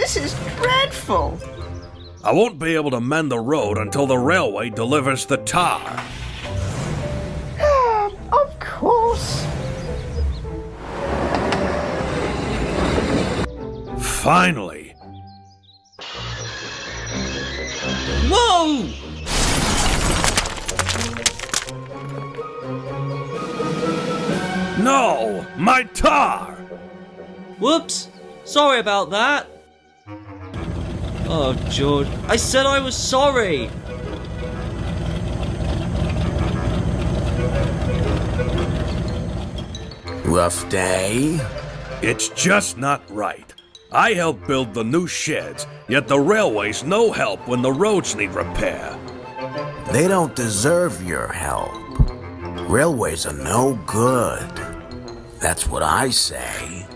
This is dreadful. I won't be able to mend the road until the railway delivers the tar. Of course. Finally. Whoa! No! My tar! Whoops! Sorry about that. Oh, George. I said I was sorry. Rough day? It's just not right. I helped build the new sheds, yet the railway's no help when the roads need repair. They don't deserve your help. Railways are no good. That's what I say.